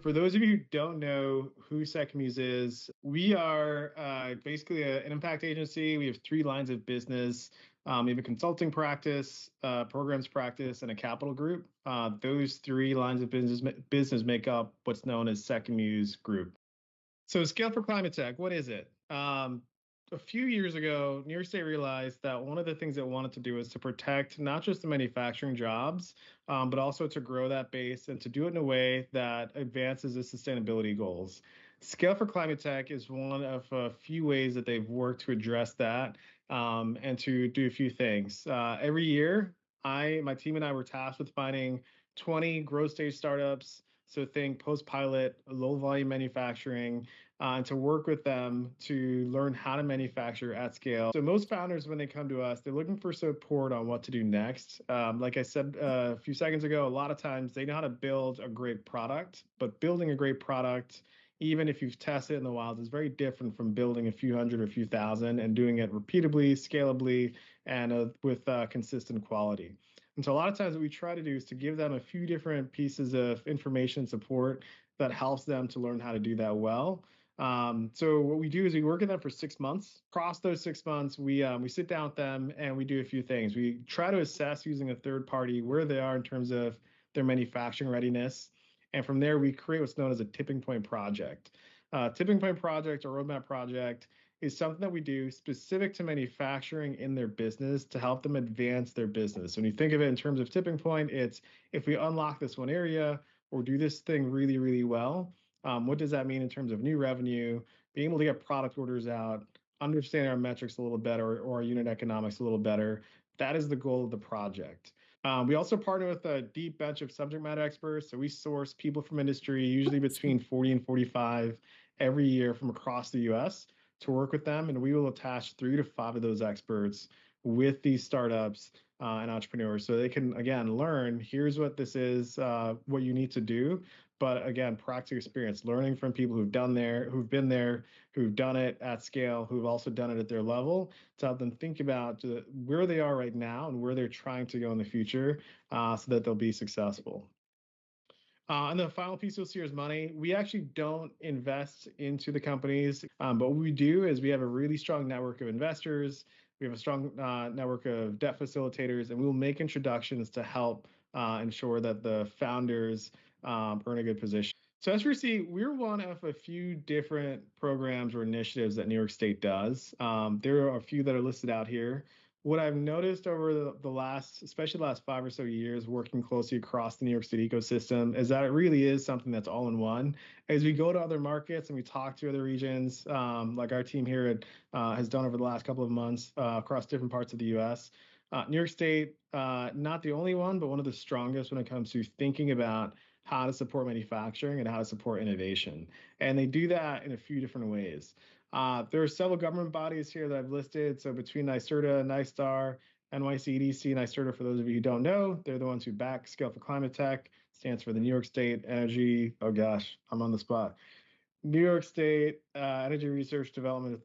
for those of you who don't know who SeconMuse is, we are basically an impact agency. We have three lines of business. We have a consulting practice, programs practice, and a capital group. Those three lines of business make up what's known as SeconMuse Group. So Scale for Climate Tech, what is it? A few years ago, New York State realized that one of the things it wanted to do is to protect not just the manufacturing jobs, but also to grow that base and to do it in a way that advances its sustainability goals. Scale for Climate Tech is one of a few ways that they've worked to address that and to do a few things. Every year, my team and I were tasked with finding 20 growth stage startups. So think post-pilot, low volume manufacturing, and to work with them to learn how to manufacture at scale. So most founders, when they come to us, they're looking for support on what to do next. Like I said a few seconds ago, a lot of times they know how to build a great product, but building a great product, even if you've tested it in the wild, is very different from building a few hundred or a few thousand and doing it repeatably, scalably, and with consistent quality. And so a lot of times what we try to do is to give them a few different pieces of information support that helps them to learn how to do that well. So what we do is we work with them for 6 months. Across those 6 months, we sit down with them and we do a few things. We try to assess using a third party where they are in terms of their manufacturing readiness. And from there, we create what's known as a tipping point project. Tipping point project or roadmap project is something that we do specific to manufacturing in their business to help them advance their business. When you think of it in terms of tipping point, it's if we unlock this one area or do this thing really, really well, what does that mean in terms of new revenue, being able to get product orders out, understand our metrics a little better or our unit economics a little better? That is the goal of the project. We also partner with a deep bench of subject matter experts. So we source people from industry, usually between 40 and 45 every year from across the US to work with them. And we will attach 3 to 5 of those experts with these startups and entrepreneurs so they can, again, learn here's what this is, what you need to do. But again, practical experience, learning from people who've been there, who've done it at scale, who've also done it at their level, to help them think about where they are right now and where they're trying to go in the future so that they'll be successful. And the final piece you'll see is money. We actually don't invest into the companies, but what we do is we have a really strong network of investors. We have a strong network of debt facilitators, and we'll make introductions to help ensure that the founders are in a good position. So as we see, we're one of a few different programs or initiatives that New York State does. There are a few that are listed out here. What I've noticed over the last, especially the last 5 or so years, working closely across the New York State ecosystem, is that it really is something that's all in one. As we go to other markets and we talk to other regions, like our team here has done over the last couple of months across different parts of the U.S., New York State, not the only one, but one of the strongest when it comes to thinking about how to support manufacturing and how to support innovation. And they do that in a few different ways. There are several government bodies here that I've listed. So between NYSERDA, NYSTAR, NYC, EDC, NYSERDA, for those of you who don't know, they're the ones who back Scale for Climate Tech, stands for the New York State Energy, oh gosh, I'm on the spot. New York State Energy Research Development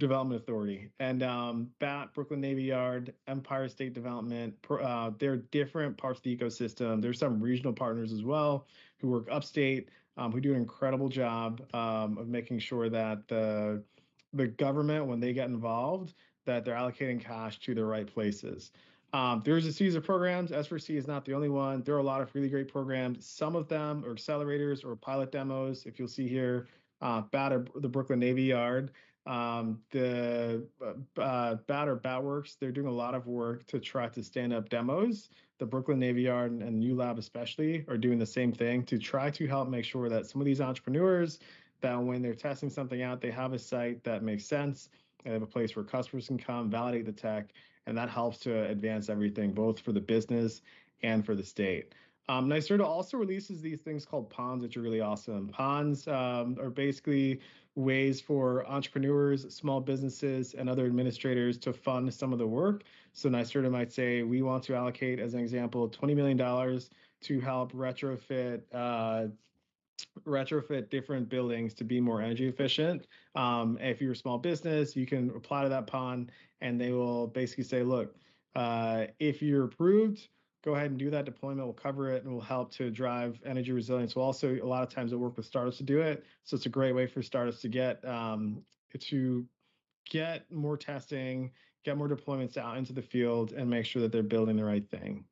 Authority, and BAT, Brooklyn Navy Yard, Empire State Development. They're different parts of the ecosystem. There's some regional partners as well who work upstate, who do an incredible job of making sure that the government, when they get involved, that they're allocating cash to the right places. There's a series of programs. S4C is not the only one. There are a lot of really great programs. Some of them are accelerators or pilot demos. If you'll see here, BAT, the Brooklyn Navy Yard, the BAT or BATworks, they're doing a lot of work to try to stand up demos. The Brooklyn Navy Yard and ULab especially are doing the same thing to try to help make sure that some of these entrepreneurs, that when they're testing something out, they have a site that makes sense. They have a place where customers can come, validate the tech, and that helps to advance everything, both for the business and for the state. NYSERDA also releases these things called ponds, which are really awesome. Ponds are basically ways for entrepreneurs, small businesses, and other administrators to fund some of the work. So NYSERDA might say, we want to allocate, as an example, $20 million to help retrofit different buildings to be more energy efficient. If you're a small business, you can apply to that pond, and they will basically say, look, if you're approved, go ahead and do that deployment. We'll cover it and we'll help to drive energy resilience. We'll also, a lot of times, we'll work with startups to do it. So it's a great way for startups to get more testing, get more deployments out into the field, and make sure that they're building the right thing.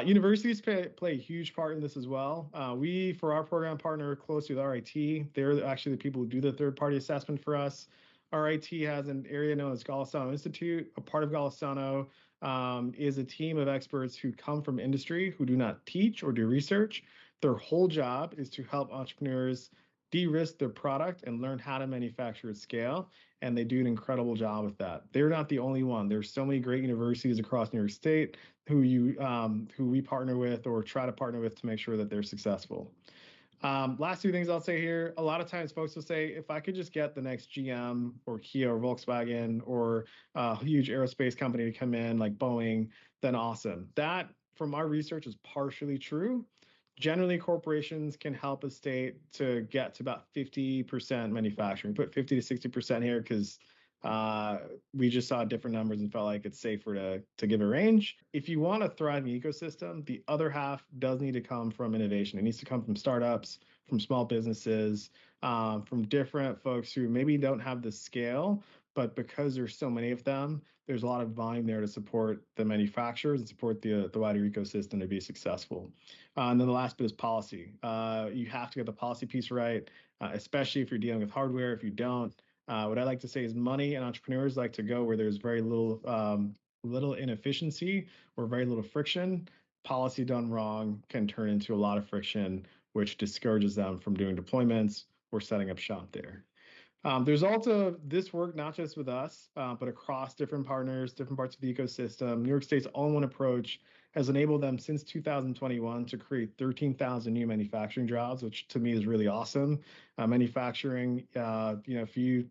Universities play a huge part in this as well. We, for our program, partner closely with RIT. They're actually the people who do the third-party assessment for us. RIT has an area known as Golisano Institute. A part of Golisano is a team of experts who come from industry, who do not teach or do research. Their whole job is to help entrepreneurs de-risk their product and learn how to manufacture at scale. And they do an incredible job with that. They're not the only one. There's so many great universities across New York State who we partner with or try to partner with to make sure that they're successful. Last two things I'll say here. A lot of times folks will say, if I could just get the next GM or Kia or Volkswagen or a huge aerospace company to come in like Boeing, then awesome. That, from our research, is partially true. Generally, corporations can help a state to get to about 50% manufacturing. Put 50 to 60% here because we just saw different numbers and felt like it's safer to give a range. If you want to thrive in the ecosystem, the other half does need to come from innovation. It needs to come from startups, from small businesses, from different folks who maybe don't have the scale, but because there's so many of them, there's a lot of volume there to support the manufacturers and support the wider ecosystem to be successful. And then the last bit is policy. You have to get the policy piece right, especially if you're dealing with hardware. If you don't, what I like to say is money and entrepreneurs like to go where there's very little inefficiency or very little friction. Policy done wrong can turn into a lot of friction, which discourages them from doing deployments or setting up shop there. There's also this work, not just with us, but across different partners, different parts of the ecosystem. New York State's all-in-one approach has enabled them since 2021 to create 13,000 new manufacturing jobs, which to me is really awesome. Manufacturing, if you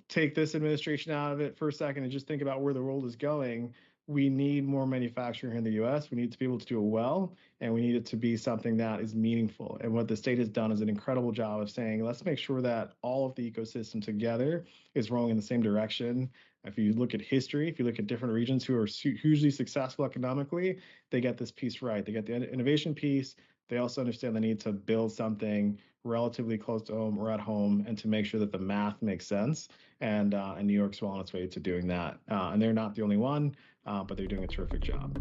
take this administration out of it for a second and just think about where the world is going, we need more manufacturing here in the US. We need to be able to do it well, and we need it to be something that is meaningful. And what the state has done is an incredible job of saying, let's make sure that all of the ecosystem together is rolling in the same direction. If you look at history, if you look at different regions who are hugely successful economically, they get this piece right. They get the innovation piece. They also understand the need to build something relatively close to home or at home, and to make sure that the math makes sense. And New York's well on its way to doing that. And they're not the only one, but they're doing a terrific job.